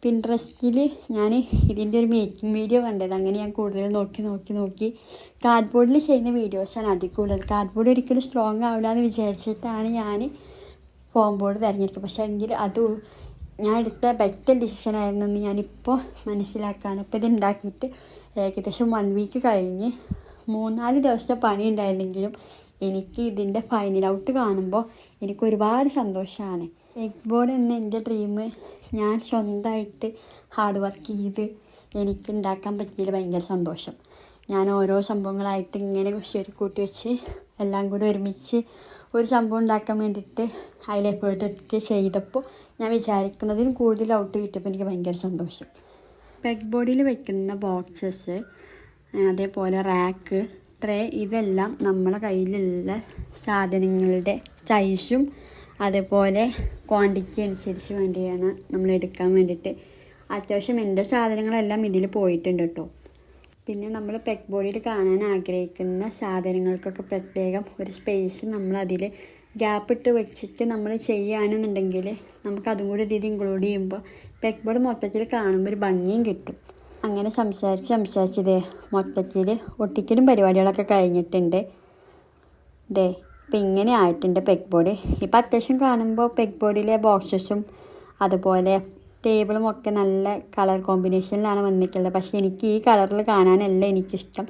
പിൻട്രസ്റ്റിൽ ഞാൻ ഇതിൻ്റെ ഒരു മേക്കിംഗ് വീഡിയോ കണ്ടത്. അങ്ങനെ ഞാൻ കൂടുതൽ നോക്കി കാർഡ്ബോർഡിൽ ചെയ്യുന്ന വീഡിയോസാണ് അധികം ഉള്ളത്. കാർഡ്ബോർഡ് ഒരിക്കലും സ്ട്രോങ് ആവില്ല എന്ന് വിചാരിച്ചിട്ടാണ് ഞാൻ ഫോം ബോർഡ് തിരഞ്ഞെടുത്തത്. പക്ഷേ എങ്കിൽ അത് ഞാൻ എടുത്ത ബെറ്റർ ഡിസിഷനായിരുന്നു എന്ന് ഞാനിപ്പോൾ മനസ്സിലാക്കുകയാണ്. ഇപ്പോൾ ഇത് ഉണ്ടാക്കിയിട്ട് ഏകദേശം 1 വീക്ക് കഴിഞ്ഞ് 3-4 ദിവസത്തെ പണി ഉണ്ടായിരുന്നെങ്കിലും എനിക്ക് ഇതിൻ്റെ ഫൈനൽ ഔട്ട് കാണുമ്പോൾ എനിക്ക് ഒരുപാട് സന്തോഷമാണ്. പെഗ് ബോർഡ് എന്ന എൻ്റെ ഡ്രീം ഞാൻ സ്വന്തമായിട്ട് ഹാർഡ് വർക്ക് ചെയ്ത് എനിക്ക് ഉണ്ടാക്കാൻ പറ്റിയതിൽ ഭയങ്കര സന്തോഷം. ഞാൻ ഓരോ സംഭവങ്ങളായിട്ട് ഇങ്ങനെ കൂട്ടി വെച്ച് എല്ലാം കൂടി ഒരുമിച്ച് ഒരു സംഭവം ഉണ്ടാക്കാൻ വേണ്ടിയിട്ട് അതിൽ എഫേർട്ട് എടുത്ത് ചെയ്തപ്പോൾ ഞാൻ വിചാരിക്കുന്നതിന് കൂടുതൽ ഔട്ട് കിട്ടിയപ്പോൾ എനിക്ക് ഭയങ്കര സന്തോഷം. പെഗ് ബോർഡിൽ വയ്ക്കുന്ന ബോക്സസ്, അതേപോലെ റാക്ക്, ട്രേ, ഇതെല്ലാം നമ്മളെ കയ്യിലുള്ള സാധനങ്ങളുടെ സൈസും അതേപോലെ ക്വാണ്ടിറ്റി അനുസരിച്ച് വേണ്ടിയാണ് നമ്മൾ എടുക്കാൻ വേണ്ടിയിട്ട്. അത്യാവശ്യം എൻ്റെ സാധനങ്ങളെല്ലാം ഇതിൽ പോയിട്ടുണ്ട് കേട്ടോ. പിന്നെ നമ്മൾ പെഗ് ബോർഡിൽ കാണാൻ ആഗ്രഹിക്കുന്ന സാധനങ്ങൾക്കൊക്കെ പ്രത്യേകം ഒരു സ്പേസ് നമ്മളതിൽ ഗ്യാപ്പ് ഇട്ട് വെച്ചിട്ട് നമ്മൾ ചെയ്യുകയാണെന്നുണ്ടെങ്കിൽ നമുക്കതും കൂടി ഇതിൽ ഇൻക്ലൂഡ് ചെയ്യുമ്പോൾ പെഗ് ബോർഡ് മൊത്തത്തിൽ കാണുമ്പോൾ ഒരു ഭംഗിയും കിട്ടും. അങ്ങനെ സംസാരിച്ചതേ മൊത്തത്തിൽ ഒട്ടിക്കലും പരിപാടികളൊക്കെ കഴിഞ്ഞിട്ടുണ്ട്. ഇപ്പം ഇങ്ങനെ ആയിട്ടുണ്ട് പെഗ് ബോർഡ്. ഇപ്പം അത്യാവശ്യം കാണുമ്പോൾ പെഗ് ബോർഡിലെ ബോക്സസും അതുപോലെ ടേബിളും ഒക്കെ നല്ല കളർ കോമ്പിനേഷനിലാണ് വന്നിട്ടുള്ളത്. പക്ഷേ എനിക്ക് ഈ കളറിൽ കാണാനല്ല എനിക്കിഷ്ടം.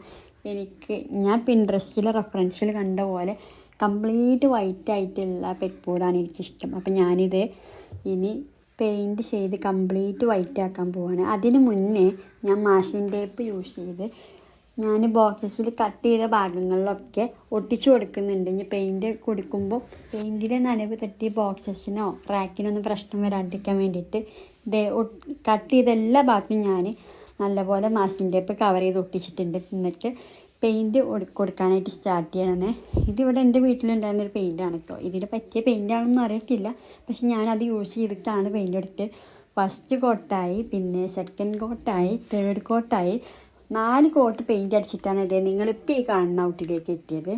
ഞാൻ പിൻട്രസ്റ്റിൽ റെഫറൻസിൽ കണ്ട പോലെ കംപ്ലീറ്റ് വൈറ്റ് ആയിട്ടുള്ള പെഗ് ബോർഡാണ് എനിക്കിഷ്ടം. അപ്പം ഞാനിത് ഇനി പെയിൻറ്റ് ചെയ്ത് കംപ്ലീറ്റ് വൈറ്റ് ആക്കാൻ പോവാണ്. അതിന് മുന്നേ ഞാൻ മാസ്കിംഗ് ടേപ്പ് യൂസ് ചെയ്ത് ഞാൻ ബോക്സസിൽ കട്ട് ചെയ്ത ഭാഗങ്ങളിലൊക്കെ ഒട്ടിച്ചു കൊടുക്കുന്നുണ്ട്. ഇനി പെയിൻറ്റ് കൊടുക്കുമ്പോൾ പെയിൻറ്റിലെ നനവ് തട്ടി ബോക്സസിനോ റാക്കിനൊന്നും പ്രശ്നം വരാണ്ടിരിക്കാൻ വേണ്ടിയിട്ട് കട്ട് ചെയ്ത എല്ലാ ഭാഗത്തും ഞാൻ നല്ലപോലെ മാസ്കിംഗ് ടേപ്പ് കവർ ചെയ്ത് ഒട്ടിച്ചിട്ടുണ്ട്. എന്നിട്ട് പെയിൻറ്റ് കൊടുക്കാനായിട്ട് സ്റ്റാർട്ട് ചെയ്യണേ. ഇതിവിടെ എൻ്റെ വീട്ടിലുണ്ടായിരുന്നൊരു പെയിൻറ്റാണ് കേട്ടോ. ഇതിന് പറ്റിയ പെയിൻറ്റാണെന്ന് അറിയത്തില്ല, പക്ഷെ ഞാനത് യൂസ് ചെയ്തിട്ടാണ് പെയിൻ്റ് എടുത്ത് ഫസ്റ്റ് കോട്ടായി, പിന്നെ സെക്കൻഡ് കോട്ടായി, തേർഡ് കോട്ടായി, 4 കോട്ട് പെയിൻറ്റ് അടിച്ചിട്ടാണ് നിങ്ങളിപ്പോൾ ഈ കാണുന്ന ഔട്ടിലേക്ക് എത്തിയത്.